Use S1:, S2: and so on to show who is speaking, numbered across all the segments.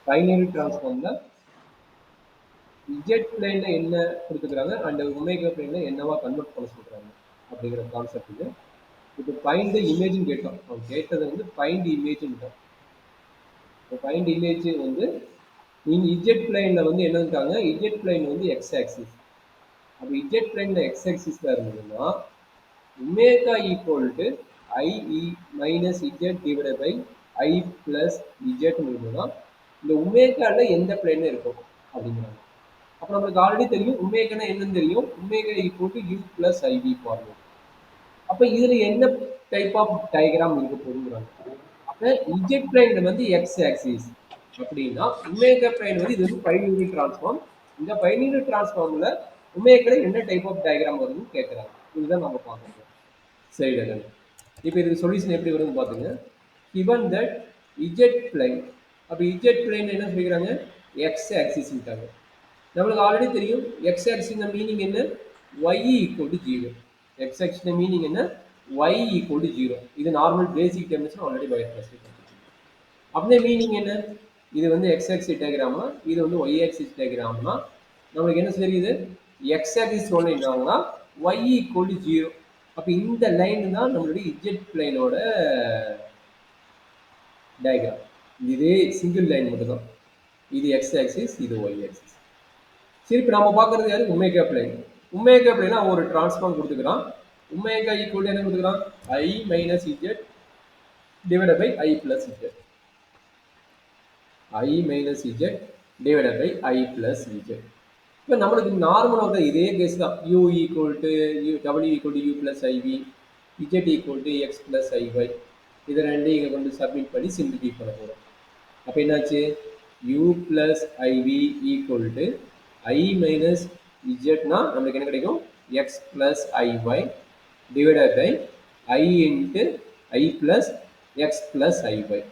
S1: Binary டிரான்ஸ்ஃபார்ம்ல Z பிளேன்ல என்ன கொடுத்துக்கிறாங்க and omega பிளேன்ல என்னவா கன்வெர்ட் பண்ண சொல்றாங்க அப்படிங்கிற கான்செப்ட் இது. இப்போ ஃபைண்ட் இமேஜ்னு கேட்டோம். அவன் கேட்டது வந்து ஃபைண்ட் இமேஜ்னு தான். இப்போ ஃபைண்ட் இமேஜ் வந்து நீங்க இஜெட் பிளேன்ல வந்து என்னன்றாங்க, இஜெட் பிளேன் வந்து எக்ஸ் ஆக்சிஸ். அப்போ இஜெட் பிளேன்ல எக்ஸ் ஆக்சிஸ்ல இருந்ததுன்னா omega equal to I E minus Z divide by I plus இஜெட்னு இருந்ததுன்னா இந்த ஒமேகால எந்த பிளேன் இருக்கும் அப்படிங்கிறாங்க. அப்போ நம்மளுக்கு ஆல்ரெடி தெரியும் ஒமேகானா என்னன்னு தெரியும். Omega equal to u plus i v formula. அப்போ இதுல என்ன டைப் ஆஃப் டயக்ராம் இருக்க போகுதுங்கிறாங்க. அப்போ இஜெட் பிளேன்ல வந்து எக்ஸ் ஆக்சிஸ் அப்படின்னா ஒமேகா பிளேன் வந்து இது வந்து பைனரி டிரான்ஸ்ஃபார்ம். இந்த பைனரி டிரான்ஸ்ஃபார்ம்ல ஒமேகால என்ன டைப் ஆஃப் டயக்ராம் வருதுன்னு கேட்குறாங்க. இதுதான் நம்ம பார்க்கணும். சரி தானே. இப்போ இதுக்கு சொல்யூஷன் எப்படி வரும்னு பார்த்துங்க. given that z plane. அப்போ z plane என்ன சொல்லிக்கிறாங்க, எக்ஸ் ஆக்சிஸ்ட்டாங்க. நம்மளுக்கு ஆல்ரெடி தெரியும் எக்ஸ் ஆக்சிஸ் மீனிங் என்ன, y equal to 0. X axis meaning என்ன, y ஈக்குவல் டு 0. இது normal basic terms already bio class. அப்படியே மீனிங் என்ன, இது வந்து எக்ஸ் ஆக்சிஸ் டயக்ராம்னா இது வந்து ஒய் ஆக்சிஸ் டயக்ராம்னா நம்மளுக்கு என்ன தெரியுது, எக்ஸ் ஆக்சிஸ் ஒன்று என்னன்னா ஒய் ஈக்குவல் டு 0. அப்போ இந்த லைன் தான் நம்மளுடைய இஜெட் பிளைனோட டயக்ராம். இதே சிங்கிள் லைன் மட்டும் தான். இது எக்ஸ் ஆக்சிஸ், இது ஒய் ஆக்சிஸ். சரி, இப்போ நம்ம பார்க்கறது யாரு, ஒமேகா பிளைன். ஒமேகா பிளைனா ஒரு டிரான்ஸ்ஃபார்ம் கொடுத்துக்கிறான். ஒமேகா ஈக்குவல் என்ன கொடுத்துக்கிறான், I minus Z divide by I plus Z. I minus z divided by I plus z. இப்போ நம்மளுக்கு நார்மலாக இதே கேஸ் தான். u equal to w equal to u plus iv, z equal to x plus iy. இதை ரெண்டையும் இங்கே கொண்டு submit பண்ணி சிம்பிளிஃபை பண்ண போகிறோம். அப்போ என்னாச்சு, u plus iv equal to I minus zனா நம்மளுக்கு என்ன கிடைக்கும், x plus iy divided by I into I plus x plus iy.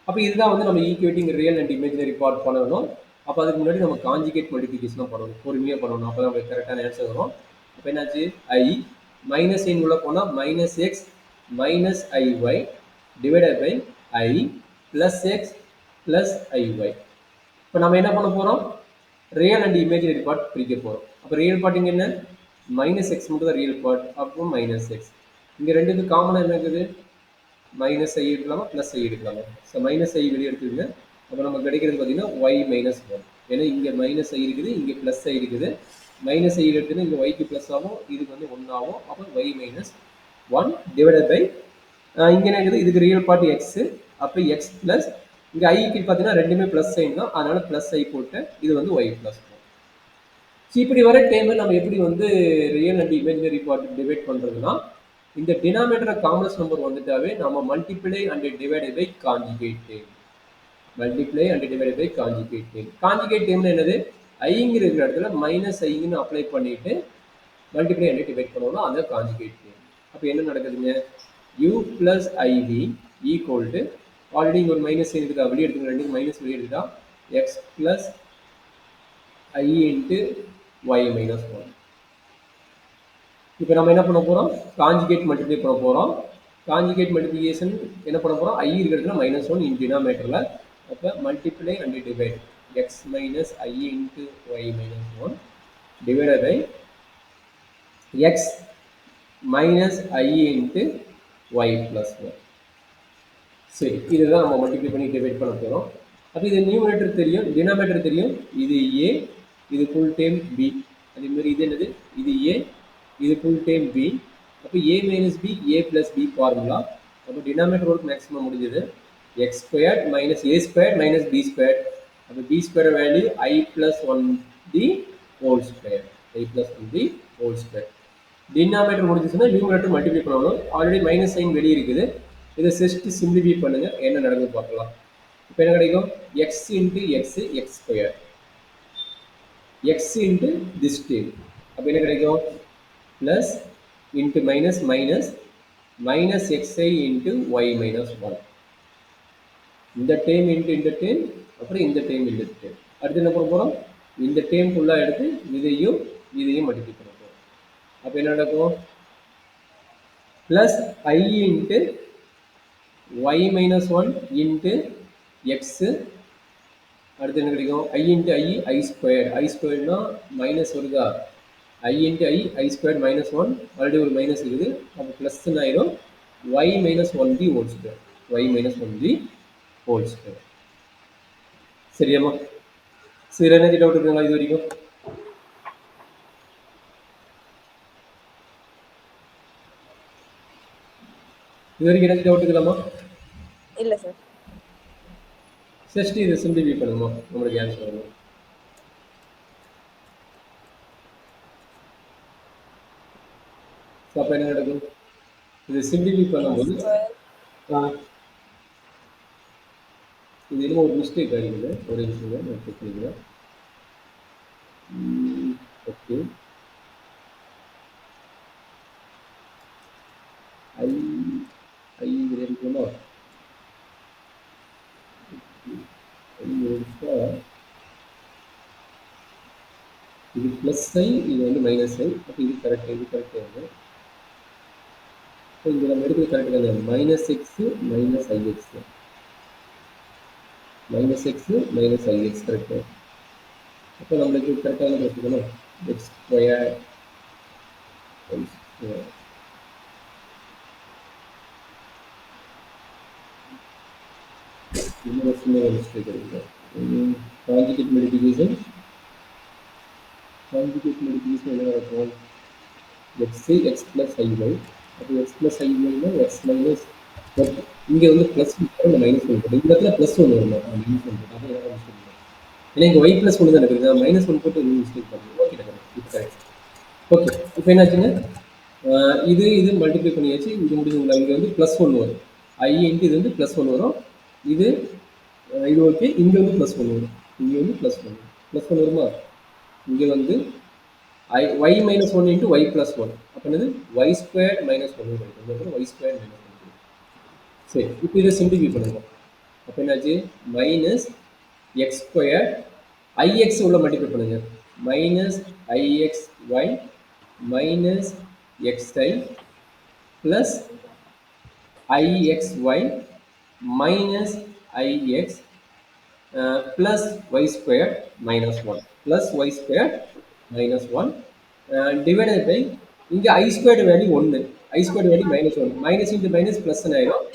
S1: அப்போ இதுதான் வந்து நம்ம equating real and imaginary part பண்ணணும். அப்போ அதுக்கு முன்னாடி நம்ம காஞ்சிகேட் மல்டிபிகேஷன் பண்ணணும், பொறுமையாக பண்ணணும். அப்போ தான் நம்மளுக்கு கரெக்டான ஆன்சர் வரும். அப்போ என்னாச்சு, ஐ மைனஸ் ஐன் உள்ள போனால் minus x minus i y divided by I plus x plus i y. இப்போ நம்ம என்ன பண்ண போகிறோம், ரியல் அண்ட் இமேஜினரி பார்ட் பிரிக்க போகிறோம். அப்போ ரியல் பார்ட் இங்கே என்ன, மைனஸ் எக்ஸ் மட்டும் தான் ரியல் பார்ட். அப்போ மைனஸ் எக்ஸ். இங்கே ரெண்டுக்கு காமனாக என்ன இருக்குது, மைனஸ் ஐ எடுக்கலாமா ப்ளஸ் ஐ எடுக்கலாமா. ஸோ மைனஸ் ஐ வெளியே எடுத்துக்கோங்க. அப்போ நமக்கு கிடைக்கிறது பார்த்தீங்கன்னா ஒய் மைனஸ் 1. ஏன்னா இங்கே மைனஸ் ஐ இருக்குது, இங்கே ப்ளஸ் ஐ இருக்குது. மைனஸ் ஐ எடுத்துன்னு இங்கே ஒய்க்கு ப்ளஸ் ஆகும், இதுக்கு வந்து 1 ஆகும். அப்போ ஒய் மைனஸ் 1 டிவைடட் பை இங்கே என்ன இருக்குது, இதுக்கு ரியல் பார்ட் எக்ஸு. அப்போ எக்ஸ் ப்ளஸ் இங்கே ஐக்கு பார்த்தீங்கன்னா ரெண்டுமே ப்ளஸ் சைன் தான், அதனால ப்ளஸ் ஐ போட்டு இது வந்து ஒய் ப்ளஸ் 1. ஸோ இப்படி வர டைமில் நம்ம எப்படி வந்து real and imaginary part divide பண்ணுறதுன்னா, இந்த டினாமினேட்டர் காம்ப்ளெக்ஸ் நம்பர் வந்துட்டாவே நம்ம multiply and divided by conjugate term. Multiply and divided by conjugate term. Conjugate டேம்ல என்னது, ஐங்கிற இருக்கிற இடத்துல மைனஸ் ஐன்னு அப்ளை பண்ணிட்டு மல்டிப்ளை அண்ட் டிவைட் பண்ணணும், அந்த கான்ஜுகேட் டேம். அப்போ என்ன நடக்குதுங்க, u plus I V equal to already இங்கே ஒரு மைனஸ் எடுத்துக்கா, வெளியே எடுத்துக்க, ரெண்டு மைனஸ் வெளியே எடுத்துட்டா எக்ஸ் பிளஸ் ஐ இன்ட்டு ஒய் மைனஸ் 1. இப்போ நம்ம என்ன பண்ண போகிறோம், காஞ்சிகேட் மல்டிப்ளை பண்ண போகிறோம். காஞ்சிகேட் மல்டிப்ளிகேஷன் என்ன பண்ண போகிறோம், ஐ இருக்கிறதுல -1 இன் டினாமினேட்டரில். அப்போ multiply and divide x minus i into Y minus 1 divided by x minus i into Y plus 1. சரி, இதுதான் நம்ம மல்டிப்ளை பண்ணி டிவைட் பண்ண போகிறோம். அப்போ இது நியூமரேட்டர் தெரியும், டினாமினேட்டர் தெரியும். இது ஏ, இது ஃபுல் டைம் பி. அதேமாதிரி இது என்னது, இது ஏ, இது ஃபுல் டைம் பி. அப்போ A minus B, A plus B formula. அப்போ டினாமினேட்டர் ஒர்க் மேக்ஸிமம் முடிஞ்சது. X square minus A square minus B square. அப்போ B square value I plus 1 the whole square, I plus 1 the whole square. Denominator முடிஞ்சிச்சுன்னா numerator multiply பண்ணணும். Already minus sign வெளியே இருக்குது, இதை just simplify பண்ணுங்க, என்ன நடக்குது பார்க்கலாம். இப்போ என்ன கிடைக்கும், x into x x square, x into this term. அப்போ என்ன கிடைக்கும், plus into minus minus minus xi into y minus 1. இந்த டேம் இன்ட்டு இந்த டேம், அப்புறம் இந்த டேம் இந்த டேம். அடுத்து என்ன பண்ண போகிறோம், இந்த டேம் ஃபுல்லாக எடுத்து இதையும் இதையும் மல்டிப்ளை பண்ண போகிறோம். அப்போ என்ன நடக்கும், ப்ளஸ் ஐ into Y minus 1 into X அடுத்து என்ன கிடைக்கும்? I into I square. I ஸ்கொயர்னா மைனஸ் வருதா? I into I square minus one, already ஒரு மைனஸ் இருக்குது, அப்போ ப்ளஸ்ன்னு ஆயிரும். Y minus one the whole square. Y minus one the whole square. சரியாம்மா? சரி, என்ன டவுட் இருக்குங்களா இது வரைக்கும்? இது வரைக்கும் என்ன டவுட் இருக்கலாமா?
S2: இல்ல சார்.
S1: ஜஸ்ட் இதை சிம்பிளிஃபை பண்ணுமா, நம்மளுக்கு ஆன்சர் வரும். ஸோ அப்போ என்ன நடக்கும்? இது சிம்பிளிஃபை பண்ணும்போது இது இன்னும் ஒரு மிஸ்டேக் ஆகிடுது. ஒரு நிமிஷம் நான் செக் பண்ணிக்கிறேன். ஓகே, ஐ ஐ இது இருக்குமா? இது ப்ளஸ் ஐ, இது வந்து மைனஸ் ஐ. அப்போ இது கரெக்ட், இது கரெக்டாக இருக்குது. இப்போ இங்கே நம்ம எடுக்கிறது கரெக்ட் தானே? Minus x minus ix, minus x minus ix correct. அப்போ நம்மளுக்கு கரெக்டான வச்சுக்கணும். எக்ஸ் ஸ்கொயர் இன்னொரு சின்ன மிஸ்டேக் இருக்குது. கான்ஜுகேட் மல்டிப்ளிகேஷன் என்ன நடக்கும்? X X plus I Y. அப்போ எக்ஸ் ப்ளஸ் ஐஒய்னா எக்ஸ் மைனஸ் ஒன். இங்கே வந்து ப்ளஸ் ஒன் மைனஸ் ஒன் போட்டு, இந்த இடத்துல ப்ளஸ் ஒன்று வரணும், மைனஸ் ஒன் போட்டு. அது என்ன மிஸ்டேக்? ஏன்னா இங்கே ஒய் ப்ளஸ் ஒன்று தான் இருக்குது, மைனஸ் ஒன் போட்டு இன்னும் மிஸ்டேக் பண்ணுங்க. ஓகே இப்போ கரெக்ட். ஓகே, இப்போ என்னாச்சுங்க? இது இது மல்டிப்ளை பண்ணியாச்சு, இது முடிஞ்சுங்களா? இங்கே வந்து ப்ளஸ் ஒன்று வரும். ஐ இன்ட்டு இது வந்து ப்ளஸ் ஒன்று வரும். இது இது ஓகே. இங்கே வந்து ப்ளஸ் ஒன்று வரும், இங்கே வந்து ப்ளஸ் ஒன்று வருமா? இங்கே வந்து y minus one into Y plus one. அப்போ என்னது? ஒய் ஸ்கொயர் மைனஸ் ஒன்று கிடைக்கும். Y square minus one. சரி, இப்போ இதை சிம்பிளிஃபை பண்ணுங்க. அப்போ என்னாச்சு? மைனஸ் எக்ஸ் ஸ்கொயர் ஐஎக்ஸ் உள்ள மல்டிப்ளை பண்ணுங்க. Minus I X Y minus X I plus I X Y minus I X plus y square minus 1 plus y square minus 1 divided by இங்க I squared value 1, I squared value minus 1, minus into minus plus ஆயிரும்.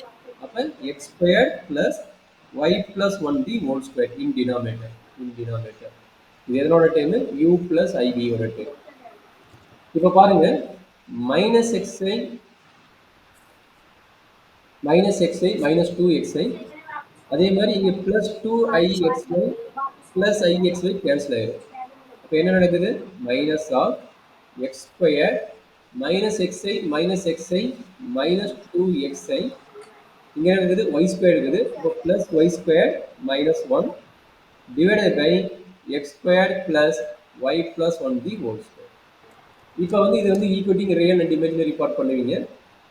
S1: அப்ப x squared plus y plus 1 the whole square in denominator. இது எதனோட டைம்? u plus ib ஓட டைம். இப்போ பாருங்க, minus xi minus 2xi, அதே மாதிரி இங்கே plus two i x y plus i x y cancel ஆயிடும். அப்போ என்ன நடக்குது? Minus of x square minus x i minus two x i. இங்கே என்ன இருக்குது? ஒய் ஸ்கொயர் இருக்குது. இப்போ plus y square minus one divided by x square plus y plus one the whole square. இப்போ வந்து இது வந்து equating real and imaginary part பண்ணுவீங்க.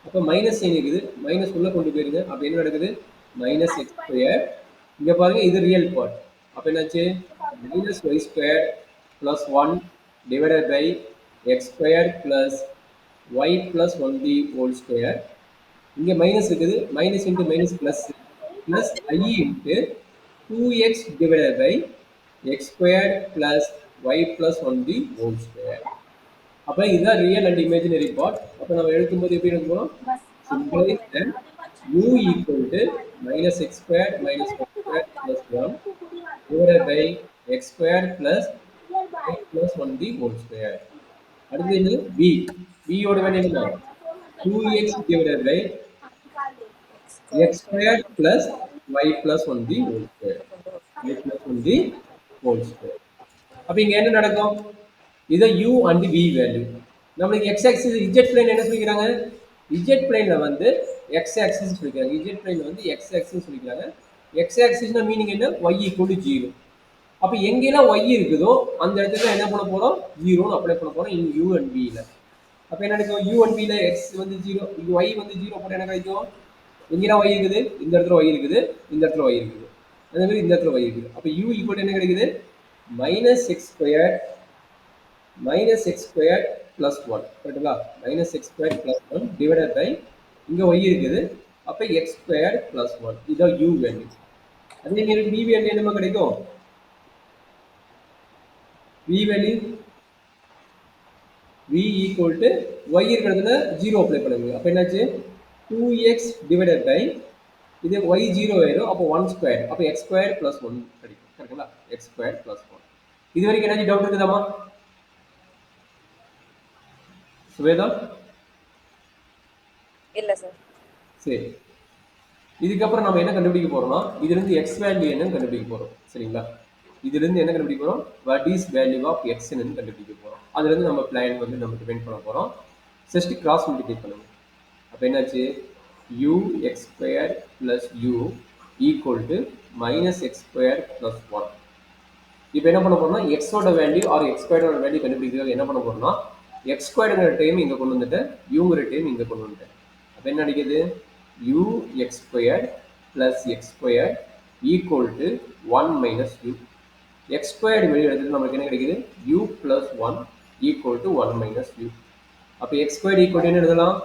S1: அப்போ மைனஸ் சைன் இருக்குது, மைனஸ் உள்ள கொண்டு போயிருங்க. அப்போ என்ன நடக்குது? Minus X square. இங்கே பாருங்க, இது ரியல் பார்ட். அப்போ என்னாச்சு? Minus y square plus one divided by x square plus y plus one the whole square. இங்கே மைனஸ் இருக்குது, minus into minus plus plus I into two x divided by x square plus y plus one the whole square. அப்போ இதுதான் real and imaginary part. அப்போ நம்ம எழுதும்போது எப்படி எழுதுவோம்? Symbolises that u equal to minus x square minus y square plus 1 divided by x square plus y plus 1 the whole square. அடுத்து என்ன? b. b ஓட வேல்யூ என்ன? 2x divided by x square plus y plus 1 the whole square. y plus 1 the whole square. அப்ப இங்க என்ன நடக்கும்? இது u and v value. நமக்கு x axis z plane என்ன சொல்லிக்கிறாங்க? z plane ல வந்து x axis சொல்லிக்கிறாங்க. z plane ல வந்து x axis சொல்லிக்கிறாங்க. x axis னா மீனிங் என்ன? y equal to 0. அப்ப எங்கெல்லாம் y இருக்குதோ அந்த இடத்துல என்ன பண்ண போறோம்? 0 னு அப்ளை பண்ண போறோம் in u and v ல. அப்ப என்ன நடக்கும்? u and v ல x வந்து 0, y வந்து 0 போட்டா என்ன கிடைக்கும்? எங்கெல்லாம் y இருக்குது? இந்த இடத்துல y இருக்குது, இந்த இடத்துல y இருக்குது. அதே மாதிரி இந்த இடத்துல y இருக்குது. அப்ப u equal to என்ன கிடைக்குது? minus x square plus 1. கரெக்ட்டுங்களா? minus x square plus 1 divided by இங்க y இருக்குது. அப்ப x square plus 1. இதான் u வேல்யூ. அதே மாதிரி v வேல்யூ என்னமா கிடைக்கும்? v value v equal to y இருக்கிறதுல 0 அப்ளை பண்ணுங்க. அப்போ என்னாச்சு 2x divided by இது y 0 ஆயிரும். அப்போ 1 ஸ்கொயர். அப்போ x ஸ்கொயர் plus 1 கிடைக்கும். கரெக்ட்டுங்களா? x square plus 1. இது வரைக்கும் என்ன டவுட் இருக்குதாமா? சுவேதா?
S2: இல்ல சார்.
S1: சரி. இதுக்கப்புறம் நம்ம என்ன கண்டுபிடிக்க போறோம்னா இதிலிருந்து x வேல்யூ என்னன்னு கண்டுபிடிக்க போறோம். சரிங்களா? இதிலிருந்து என்ன கண்டுபிடிக்க போறோம்? What is value of x ன்னு கண்டுபிடிக்க போறோம். அதிலிருந்து நம்ம பிளான் வந்து நம்ம டிஃபைன் பண்ண போறோம். ஜஸ்ட் கிராஸ் மல்டிப்ளை பண்ணுங்க. அப்போ என்னாச்சு u x square plus u equal to minus X square plus 1. இப்போ என்ன பண்ண போறோம்னா எக்ஸோட வேல்யூ ஆர் எக்ஸ் ஸ்கொயரோட வேல்யூ கண்டுபிடிக்கிறது என்ன பண்ண போறோம்னா எக்ஸ் ஸ்கொயருங்கிற டைம் இங்கே கொண்டு வந்துட்டேன், யூங்கிற டைம் இங்கே கொண்டு வந்துட்டேன். அப்போ என்ன அடிக்குது u x square plus x square equal to 1 minus u. X squared வெளியே எடுத்துட்டு நமக்கு என்ன கிடைக்குது u plus 1 equal to 1 minus u. அப்போ எக்ஸ் ஸ்கொயர் ஈக்குவல் என்ன எழுதலாம்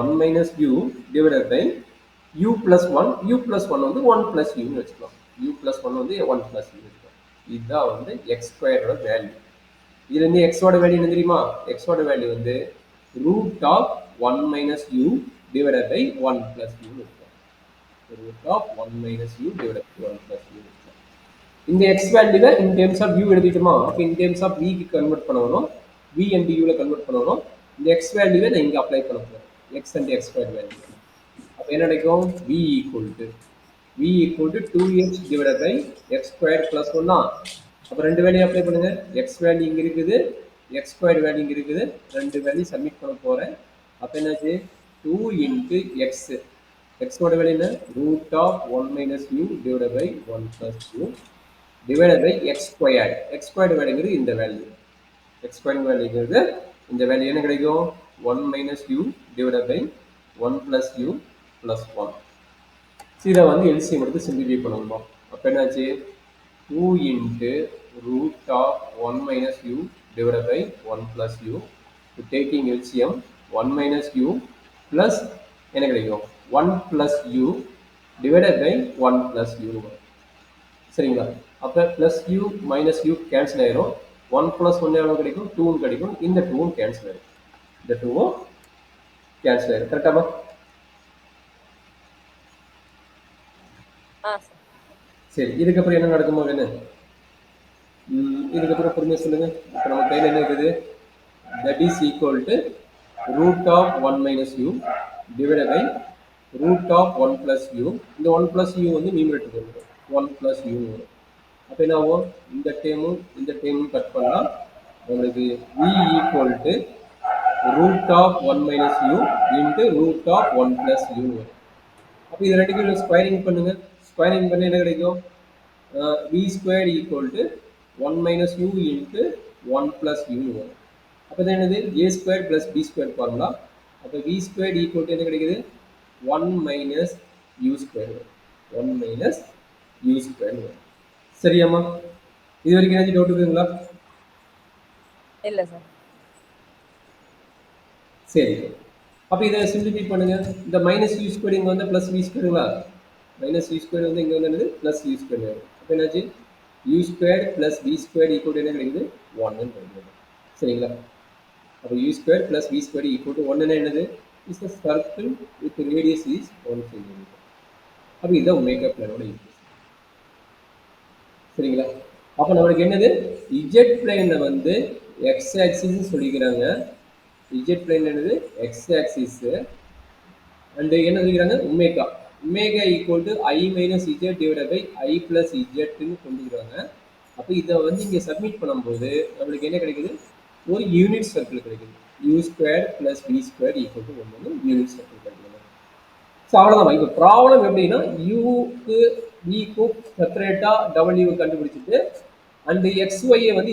S1: 1 minus you divided by u plus 1, u plus 1 வந்து 1 பிளஸ் யூன்னு வச்சுக்கலாம். u பிளஸ் 1 வந்து 1 பிளஸ் யூ வச்சுக்கலாம். இதுதான் வந்து எக்ஸ் ஸ்கொயரோட வேல்யூ. இதுலேருந்து எக்ஸோட வேல்யூ என்ன தெரியுமா? எக்ஸோட வேல்யூ வந்து root of 1 minus you divided by 1 plus U வச்சுக்கலாம். Root of 1 minus you divided by 1 plus U வச்சுக்கலாம். இந்த எக்ஸ் வேல்யூவை இன் டேர்ம்ஸ் ஆஃப் யூ எழுதிட்டுமா? அப்போ இன் டேர்ம்ஸ் ஆஃப் விக்கு கன்வெர்ட் பண்ணணும், வி அண்ட் யூவில் கன்வெர்ட் பண்ணணும். இந்த எக்ஸ் வேல்யூவை நான் இங்கே அப்ளை பண்ண போகிறேன், X and X square value. அப்போ என்ன கிடைக்கும் v equal to 2x divided by x square plus 1. அப்போ ரெண்டு வேல்யூ அப்ளை பண்ணுங்க. எக்ஸ் வேல்யூ இங்கே இருக்குது, எக்ஸ் ஸ்கொயர் வேல்யூ இங்கே இருக்குது. ரெண்டு வேல்யூ சப்மிட் பண்ண போகிறேன். அப்போ என்னாச்சு 2 இன்ட்டு எக்ஸ், எக்ஸோட வேல்யூ என்ன root of 1 minus u divide by 1 plus u divide by x square. X square வேல்யூங்கிறது இந்த வேல்யூ, எக்ஸ் ஸ்கொயர் வேல்யூங்கிறது இந்த வேல்யூ என்ன கிடைக்கும் 1 minus u divide by 1 plus u plus 1. இதை வந்து எல்சிஎம் எடுத்து சிம்பிளிஃபை பண்ணணும். அப்போ என்னாச்சு 2 into root of 1 minus u divide by 1 plus u taking LCM 1 minus u plus என்ன கிடைக்கும் 1 plus u divided by 1 plus u. சரிங்களா? அப்போ plus u minus u cancel ஆயிரும். 1 பிளஸ் 1 எவ்வளோ கிடைக்கும் 2 கிடைக்கும். இந்த 2 கேன்சல் ஆயிரும், இந்த 2 கேன்சல் ஆயிரும். கரெக்டாமா? சரி, இதுக்கப்புறம் என்ன நடக்குமோ என்ன இதுக்கப்புறம் பொறுமையாக சொல்லுங்க. இப்போ நம்ம கையில் என்ன இருக்குது that is equal to root of 1 minus u divide by root of 1 plus u. இந்த 1 பிளஸ் யூ வந்து நியூமரேட்டர் வரும், 1 பிளஸ் யூ வரும். அப்போ என்ன ஆகும் இந்த டேமும் இந்த டேமும் கட் பண்ணால் நம்மளுக்கு v equal to root of 1 minus u into root of 1 plus u வரும். அப்போ இது ரெண்டுக்கும் ஸ்கொயரிங் பண்ணுங்க. ஸ்கொயரிங் பண்ணி என்ன கிடைக்கும் v square equal to 1 minus u into 1 plus u வரும். அப்போ தான் என்னது a square plus b square formula. அப்போ v ஸ்கொயர் ஈக்குவல் டு என்ன கிடைக்குது 1 மைனஸ் யூ ஸ்கொயர் வரும், 1 மைனஸ் யூ ஸ்கொயர் வரும். சரியாம்மா? இது வரைக்கும் என்ன டவுட் இருக்குங்களா?
S2: இல்லை சார்.
S1: சரி, அப்போ இதை சிம்பிளிஃபை பண்ணுங்க. இந்த மைனஸ் யூ ஸ்கொயர் இங்கே வந்து ப்ளஸ் வி ஸ்கொயருங்களா? மைனஸ் யூ ஸ்கொயர் வந்து இங்கே வந்து என்னது ப்ளஸ் யூ ஸ்கொயர் வரும். அப்போ என்னாச்சு u square plus v square equal என்ன கிடைக்குது 1ன்னு கிடைக்குது. சரிங்களா? அப்போ u square plus v square equal to 1ன்னா என்னது is the circle with radius is 1 centimetre. அப்போ இதுதான் ஒமேகா பிளேனோட ஈக்குவேஷன். சரிங்களா? அப்போ நம்மளுக்கு என்னது இஜெட் பிளேனில் வந்து எக்ஸ் ஆக்சிஸ் சொல்லிக்கிறாங்க. இஜெட் பிளேன் என்னது எக்ஸ் ஆக்சிஸ் அண்ட் என்ன சொல்லிக்கிறாங்க omega. Omega equal to i minus Z divide by I plus இஜெட்னு கொண்டுக்கிறாங்க. அப்போ இதை வந்து இங்கே சப்மிட் பண்ணும்போது நம்மளுக்கு என்ன கிடைக்குது ஒரு யூனிட் சர்க்கிள் கிடைக்குது. U square plus v square equal to 1 unit circle கிடைக்குது. ஸோ அவ்வளோதான். இப்போ ப்ராப்ளம் எப்படின்னா யூக்கு விக்கும் செப்பரேட்டாக டபிள்யூ கண்டுபிடிச்சிட்டு அண்ட் எக்ஸ் ஒய்யை வந்து